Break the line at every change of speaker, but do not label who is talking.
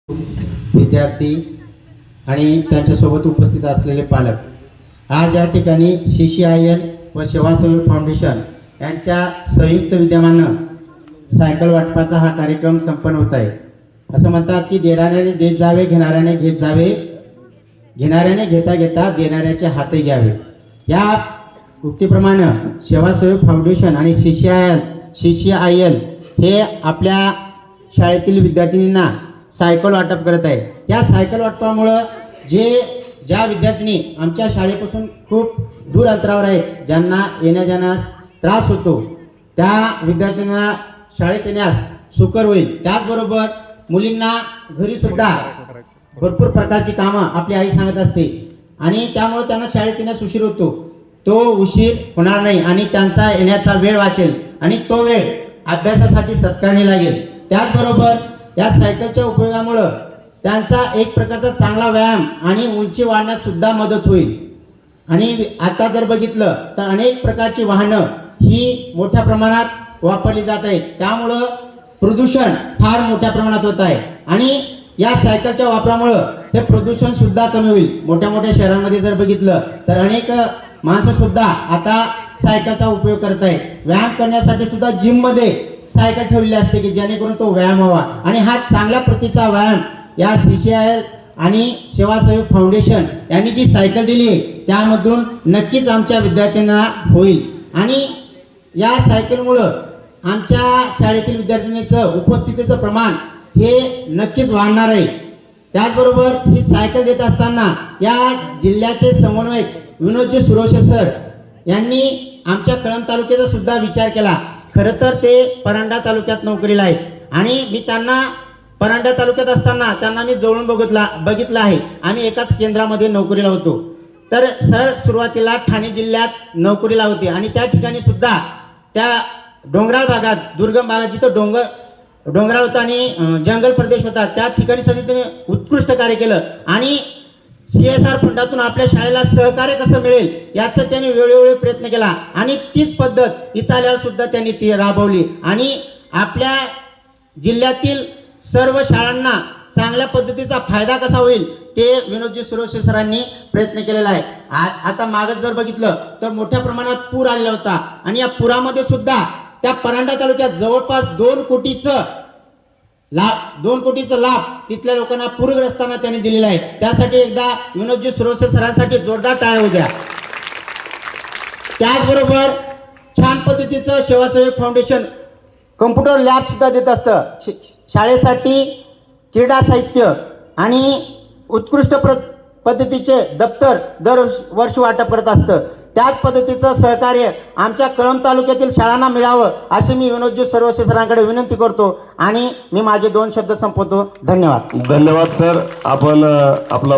विद्यार्थी आणि त्यांच्यासोबत उपस्थित असलेले पालक आज या ठिकाणी CCIL व सेवासेवी फाउंडेशन यांच्या संयुक्त विद्यमानं सायकल वाटपाचा हा कार्यक्रम संपन्न होत आहे। असं म्हणतात की देणाऱ्याने देत जावे, घेणाऱ्याने घेत जावे, घेणाऱ्याने घेता घेता देणाऱ्याचे हातही घ्यावे। या उक्तीप्रमाणे सेवासेवी फाउंडेशन आणि CCIL हे आपल्या शाळेतील विद्यार्थिनींना सायकल वाटप करत आहे। या सायकल वाटपामुळं ज्या विद्यार्थिनी आमच्या शाळेपासून खूप दूर अंतरावर आहेत, ज्यांना येण्या जाण्यास त्रास होतो, त्या विद्यार्थ्यांना शाळेत येण्यास सुकर होईल। त्याचबरोबर मुलींना घरी सुद्धा भरपूर प्रकारची कामं आपली आई सांगत असते आणि त्यामुळे त्यांना शाळेत येण्यास उशीर होतो। तो उशीर होणार नाही आणि त्यांचा येण्याचा वेळ वाचेल आणि तो वेळ अभ्यासासाठी सत्कारणी लागेल। त्याचबरोबर या सायकलच्या उपयोगामुळे त्यांचा एक प्रकारचा चांगला व्यायाम आणि उंची वाढण्यास सुद्धा मदत होईल। आणि आता जर बघितलं तर अनेक प्रकारची वाहनं ही मोठ्या प्रमाणात वापरली जात आहेत, त्यामुळं प्रदूषण फार मोठ्या प्रमाणात होत आहे आणि या सायकलच्या वापरामुळं हे प्रदूषण सुद्धा कमी होईल। मोठ्या मोठ्या शहरांमध्ये जर बघितलं तर अनेक माणसं सुद्धा आता सायकलचा उपयोग करत आहेत। व्यायाम करण्यासाठी सुद्धा जिम मध्ये सायकल ठेवलेली असते की जेणेकरून तो व्यायाम व्हावा आणि हा चांगल्या प्रतीचा व्यायाम या CCIL आणि सेवासेवी फाउंडेशन यांनी जी सायकल दिली आहे त्यामधून नक्कीच आमच्या विद्यार्थ्यांना होईल आणि या सायकलमुळं आमच्या शाळेतील विद्यार्थिनीचं उपस्थितीचं प्रमाण हे नक्कीच वाढणार आहे। त्याचबरोबर ही सायकल देत असताना या जिल्ह्याचे समन्वयक विनोदजी सुरोशे सर यांनी आमच्या कळंब तालुक्याचा सुद्धा विचार केला। खरं तर ते परांडा तालुक्यात नोकरीला आहेत आणि मी त्यांना परांडा तालुक्यात असताना त्यांना मी जवळून बघितलं आहे। आम्ही एकाच केंद्रामध्ये नोकरीला होतो। तर सर सुरुवातीला ठाणे जिल्ह्यात नोकरीला होते आणि त्या ठिकाणी सुद्धा त्या डोंगराळ भागात, दुर्गम भागात जिथं डोंगराळ होता आणि जंगल प्रदेश होता त्या ठिकाणी सध्या त्यांनी उत्कृष्ट कार्य केलं आणि CSR फंडातून आपल्या शाळेला सहकार्य कसं मिळेल याचं त्यांनी वेळोवेळी प्रयत्न केला आणि तीच पद्धत इथं आल्यावर सुद्धा त्यांनी ती राबवली आणि आपल्या जिल्ह्यातील सर्व शाळांना चांगल्या पद्धतीचा फायदा कसा होईल ते विनोदजी सुरोशे सरांनी प्रयत्न केलेला आहे। आता मागच जर बघितलं तर मोठ्या प्रमाणात पूर आलेला होता आणि या पुरामध्ये सुद्धा त्या परांडा तालुक्यात जवळपास 2 कोटीचा लाभ तिथल्या लोकांना पूरग्रस्तांना त्यांनी दिलेला आहे। त्यासाठी एकदा विनोदजी सुरोशे सरांसाठी जोरदार टाळ्या होऊ द्या। त्याचबरोबर छान पद्धतीचं सेवासेवी फाउंडेशन कम्प्युटर लॅब सुद्धा देत असतं। शाळेसाठी क्रीडा साहित्य आणि उत्कृष्ट पद्धतीचे दप्तर दरवर्षी वाटप करत असतं। त्याच पद्धतीचं सहकार्य आमच्या कळंब तालुक्यातील शाळांना मिळावं असे मी विनोदजी सुरोशे सरांकडे विनंती करतो आणि मी माझे 2 शब्द संपवतो। धन्यवाद।
धन्यवाद सर। आपण आपला